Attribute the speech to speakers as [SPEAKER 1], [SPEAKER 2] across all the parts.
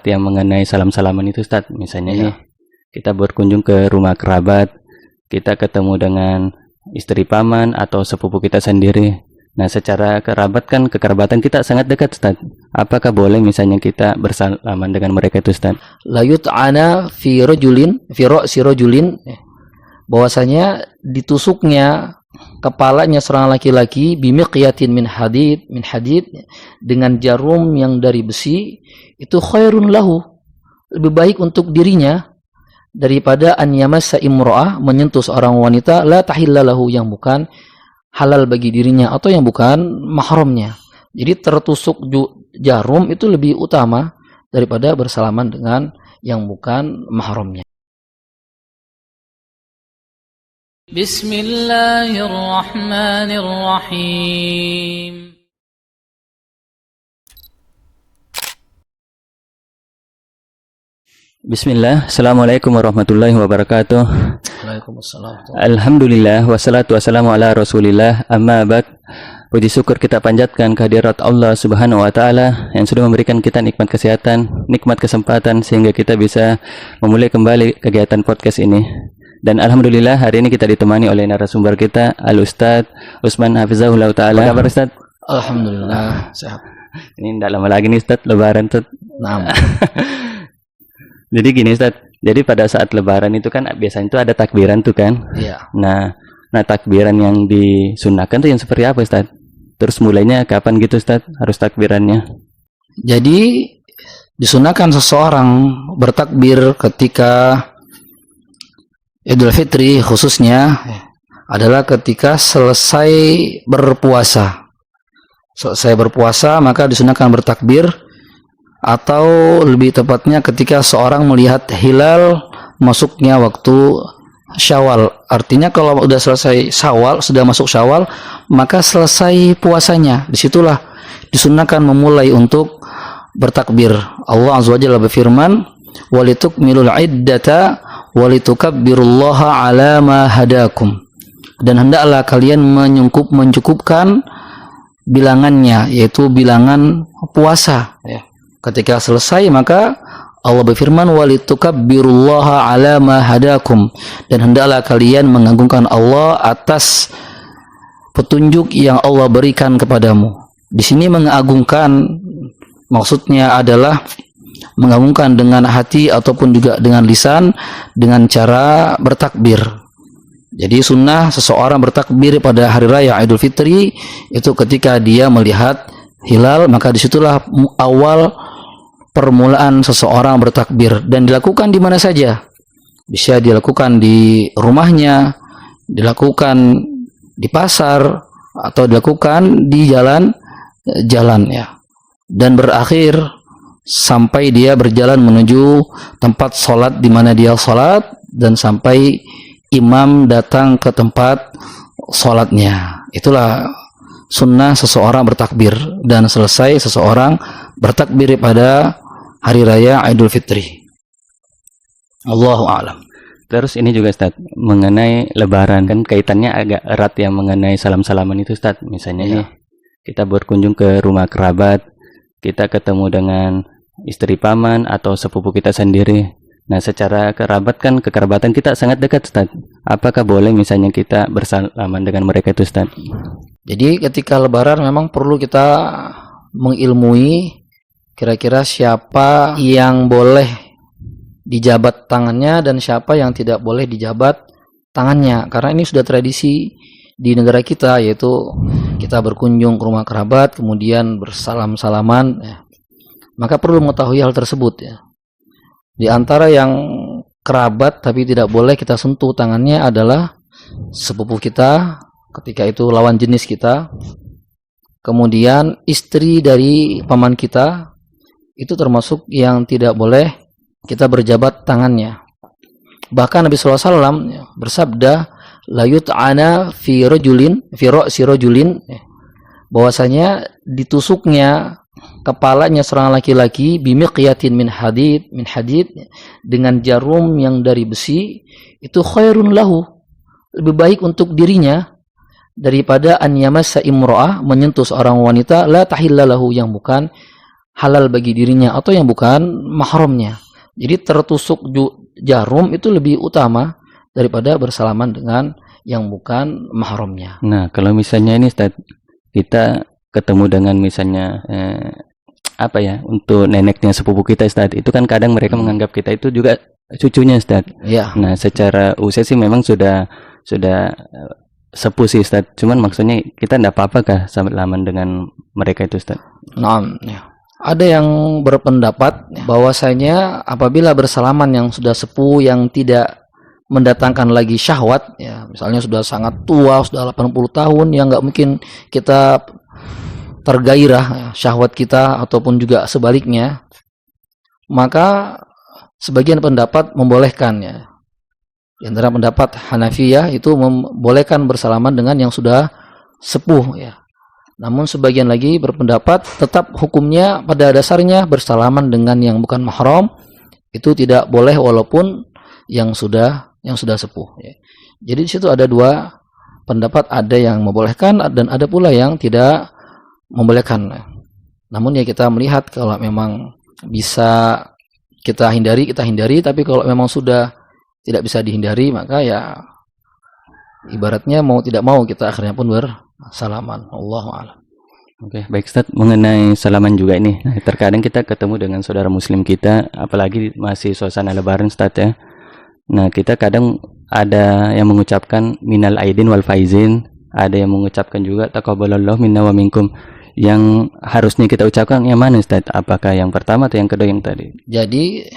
[SPEAKER 1] yang mengenai salam-salaman itu Ustaz, misalnya
[SPEAKER 2] Iya.
[SPEAKER 1] nih kita berkunjung ke rumah kerabat, kita ketemu dengan istri paman atau sepupu kita sendiri. Nah, secara kerabat kan kekerabatan kita sangat dekat Ustaz. Apakah boleh misalnya kita bersalaman dengan mereka itu Ustaz?
[SPEAKER 2] La yut'ana fi ra'si rajulin, bahwasanya ditusuknya kepalanya seorang laki-laki bimiqyatin min hadid dengan jarum yang dari besi, itu khairun lahu, lebih baik untuk dirinya daripada an yamassa imra'ah, menyentuh seorang wanita la tahilla lahu, yang bukan halal bagi dirinya atau yang bukan mahramnya. Jadi tertusuk jarum itu lebih utama daripada bersalaman dengan yang bukan mahramnya.
[SPEAKER 3] Bismillahirrahmanirrahim.
[SPEAKER 1] Bismillah, Assalamualaikum warahmatullahi wabarakatuh.
[SPEAKER 2] Waalaikumsalam.
[SPEAKER 1] Alhamdulillah, wassalatu wassalamu ala rasulillah, amma ba'd. Puji syukur kita panjatkan kehadirat Allah subhanahu wa ta'ala yang sudah memberikan kita nikmat kesehatan, nikmat kesempatan sehingga kita bisa memulai kembali kegiatan podcast ini. Dan Alhamdulillah hari ini kita ditemani oleh narasumber kita, Al-Ustadz Usman Hafizahullah ta'ala. Apa kabar Ustadz?
[SPEAKER 2] Alhamdulillah, sehat.
[SPEAKER 1] Ini tidak lama lagi nih Ustadz, lebaran Ustadz.
[SPEAKER 2] Nah,
[SPEAKER 1] Jadi gini Ustadz, jadi pada saat lebaran itu kan biasanya itu ada takbiran tuh kan.
[SPEAKER 2] iya.
[SPEAKER 1] Nah takbiran yang disunahkan tuh yang seperti apa Ustadz? Terus mulainya kapan gitu Ustadz harus takbirannya?
[SPEAKER 2] Jadi disunahkan seseorang bertakbir ketika Idul Fitri khususnya adalah ketika selesai berpuasa. Selesai berpuasa maka disunahkan bertakbir, atau lebih tepatnya ketika seorang melihat hilal masuknya waktu Syawal. Artinya kalau sudah selesai Syawal, sudah masuk Syawal, maka selesai puasanya. Disitulah disunahkan memulai untuk bertakbir. Allah Azza wa Jalla berfirman, "Walitukmilul iddata walitukabbirullaha ala ma hadakum." Dan hendaklah kalian mencukupkan bilangannya, yaitu bilangan puasa. Ketika selesai maka Allah berfirman, walitukabbirullaha ala ma hadakum, dan hendaklah kalian mengagungkan Allah atas petunjuk yang Allah berikan kepadamu. Di sini mengagungkan maksudnya adalah mengagungkan dengan hati ataupun juga dengan lisan dengan cara bertakbir. Jadi sunnah seseorang bertakbir pada hari raya Idul Fitri itu ketika dia melihat hilal, maka disitulah awal permulaan seseorang bertakbir, dan dilakukan di mana saja. Bisa dilakukan di rumahnya, dilakukan di pasar, atau dilakukan di jalan ya. Dan berakhir sampai dia berjalan menuju tempat sholat di mana dia sholat, dan sampai imam datang ke tempat sholatnya. Itulah sunnah seseorang bertakbir, dan selesai seseorang bertakbir pada hari raya Idul Fitri. Allahu a'lam.
[SPEAKER 1] Terus ini juga Ustadz, mengenai lebaran kan kaitannya agak erat yang mengenai salam-salaman itu Ustadz. Misalnya nih kita berkunjung ke rumah kerabat, kita ketemu dengan istri paman atau sepupu kita sendiri. Nah, secara kerabat kan kekerabatan kita sangat dekat Ustadz. Apakah boleh misalnya kita bersalaman dengan mereka itu Ustadz?
[SPEAKER 2] Jadi ketika lebaran memang perlu kita mengilmui kira-kira siapa yang boleh dijabat tangannya dan siapa yang tidak boleh dijabat tangannya. Karena ini sudah tradisi di negara kita, yaitu kita berkunjung ke rumah kerabat kemudian bersalam-salaman ya. Maka perlu mengetahui hal tersebut ya. Di antara yang kerabat tapi tidak boleh kita sentuh tangannya adalah sepupu kita ketika itu lawan jenis kita. Kemudian istri dari paman kita itu termasuk yang tidak boleh kita berjabat tangannya. Bahkan Nabi SAW bersabda, la yut'ana fi ra'si rajulin, bahwasanya ditusuknya kepalanya seorang laki-laki bimiqyatin min hadid dengan jarum yang dari besi, itu khairun lahu, lebih baik untuk dirinya daripada an yamassa imra'ah, menyentuh seorang wanita la tahilla lahu, yang bukan halal bagi dirinya atau yang bukan mahramnya. Jadi tertusuk jarum itu lebih utama daripada bersalaman dengan yang bukan mahramnya.
[SPEAKER 1] Nah, kalau misalnya ini Ustaz, kita ketemu dengan misalnya apa ya, untuk neneknya sepupu kita Ustaz, itu kan kadang mereka menganggap kita itu juga cucunya Ustaz.
[SPEAKER 2] Iya.
[SPEAKER 1] Nah, secara usia sih memang sudah sepuh sih Ustaz. Cuman maksudnya kita enggak apa-apakah salaman dengan mereka itu Ustaz?
[SPEAKER 2] Nah, ya. Ada yang berpendapat bahwasanya apabila bersalaman yang sudah sepuh, yang tidak mendatangkan lagi syahwat, ya misalnya sudah sangat tua, sudah 80 tahun, yang nggak mungkin kita tergairah ya, syahwat kita, ataupun juga sebaliknya, maka sebagian pendapat membolehkan ya. Di antara pendapat Hanafiyah itu membolehkan bersalaman dengan yang sudah sepuh ya. Namun sebagian lagi berpendapat tetap hukumnya pada dasarnya bersalaman dengan yang bukan mahram itu tidak boleh walaupun yang sudah sepuh ya. Jadi di situ ada dua pendapat, ada yang membolehkan dan ada pula yang tidak membolehkan. Namun ya kita melihat kalau memang bisa kita hindari, tapi kalau memang sudah tidak bisa dihindari, maka ya ibaratnya mau tidak mau kita akhirnya pun bersalaman. Allahu a'lam.
[SPEAKER 1] Oke, baik Ustaz, mengenai salaman juga ini. Nah, terkadang kita ketemu dengan saudara muslim kita, apalagi masih suasana lebaran Ustaz ya. Nah, kita kadang ada yang mengucapkan minal aidin wal faizin, ada yang mengucapkan juga taqabbalallahu minna wa minkum. Yang harusnya kita ucapkan yang mana Ustaz? Apakah yang pertama atau yang kedua yang tadi?
[SPEAKER 2] Jadi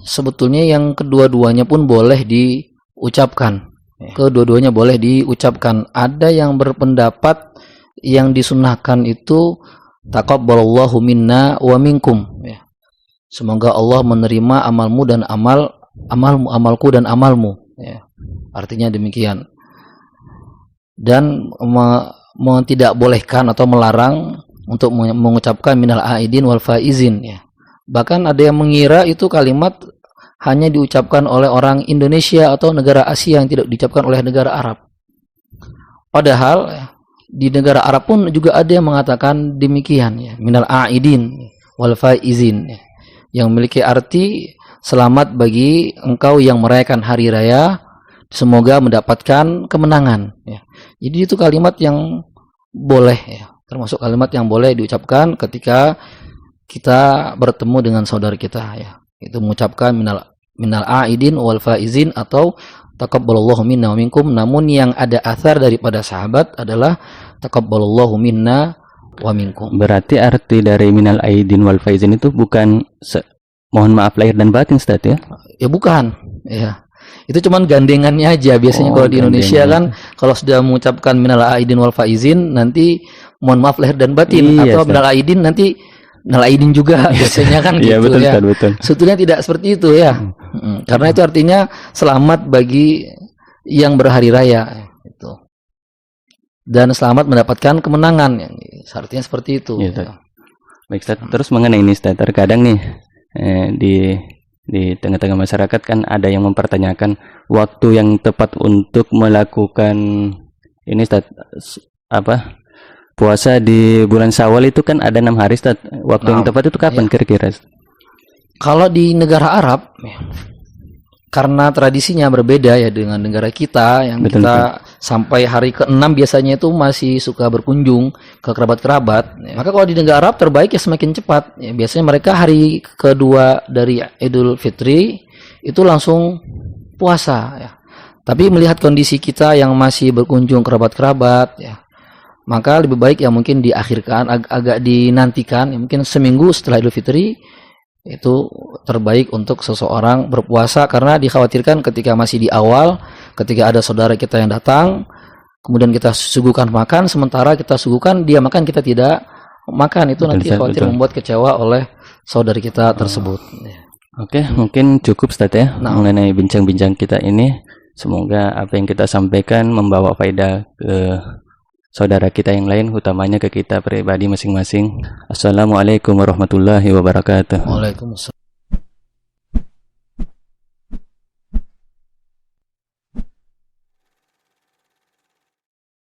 [SPEAKER 2] sebetulnya yang kedua-duanya pun boleh diucapkan. Kedua-duanya boleh diucapkan. Ada yang berpendapat yang disunahkan itu taqabbalallahu minna wa minkum ya. Semoga Allah menerima amalmu dan amalku dan amalmu ya. Artinya demikian. Dan tidak bolehkan atau melarang untuk mengucapkan minal aidin wal faizin ya. Bahkan ada yang mengira itu kalimat hanya diucapkan oleh orang Indonesia atau negara Asia, yang tidak diucapkan oleh negara Arab. Padahal ya, di negara Arab pun juga ada yang mengatakan demikian ya, minal aidin wal faizin ya, yang memiliki arti selamat bagi engkau yang merayakan hari raya, semoga mendapatkan kemenangan ya. Jadi itu kalimat yang boleh ya, termasuk kalimat yang boleh diucapkan ketika kita bertemu dengan saudara kita ya. Itu mengucapkan minal aidin wal faizin atau taqabbalallahu minna wa minkum. Namun yang ada athar daripada sahabat adalah taqabbalallahu minna wa minkum.
[SPEAKER 1] Berarti arti dari minal aidin wal faizin itu bukan mohon maaf lahir dan batin Ustaz ya?
[SPEAKER 2] Ya bukan ya. Itu cuman gandengannya aja. Biasanya kalau di Indonesia kan kalau sudah mengucapkan minal aidin wal faizin nanti mohon maaf lahir dan batin,
[SPEAKER 1] iya,
[SPEAKER 2] atau minal aidin nanti minal aidin juga biasanya kan gitu. Iya,
[SPEAKER 1] betul,
[SPEAKER 2] ya.
[SPEAKER 1] Betul.
[SPEAKER 2] Sebetulnya tidak seperti itu ya. Karena itu artinya selamat bagi yang berhari raya itu. Dan selamat mendapatkan kemenangan. Artinya seperti itu.
[SPEAKER 1] Ya, ya. Baik Ustaz. Terus mengenai ini Ustaz, terkadang nih di tengah-tengah masyarakat kan ada yang mempertanyakan waktu yang tepat untuk melakukan ini Ustaz, apa? Puasa di bulan Syawal itu kan ada 6 hari Ustaz. Waktu yang tepat itu kapan kira-kira?
[SPEAKER 2] Kalau di negara Arab karena tradisinya berbeda ya dengan negara kita yang
[SPEAKER 1] betul,
[SPEAKER 2] kita sampai hari ke-6 biasanya itu masih suka berkunjung ke kerabat-kerabat. Maka kalau di negara Arab terbaik ya semakin cepat. Ya, biasanya mereka hari kedua dari Idul Fitri itu langsung puasa ya. Tapi melihat kondisi kita yang masih berkunjung kerabat-kerabat ya, maka lebih baik ya mungkin diakhirkan, agak dinantikan ya, mungkin seminggu setelah Idul Fitri. Itu terbaik untuk seseorang berpuasa, karena dikhawatirkan ketika masih di awal, ketika ada saudara kita yang datang, kemudian kita suguhkan makan, sementara kita suguhkan dia makan, kita tidak makan, itu nanti khawatir membuat kecewa oleh saudara kita tersebut.
[SPEAKER 1] Oke, mungkin cukup Ustaz ya mengenai bincang-bincang kita ini. Semoga apa yang kita sampaikan membawa faedah ke saudara kita yang lain, utamanya ke kita pribadi masing-masing. Assalamualaikum warahmatullahi wabarakatuh.
[SPEAKER 2] Waalaikumsalam.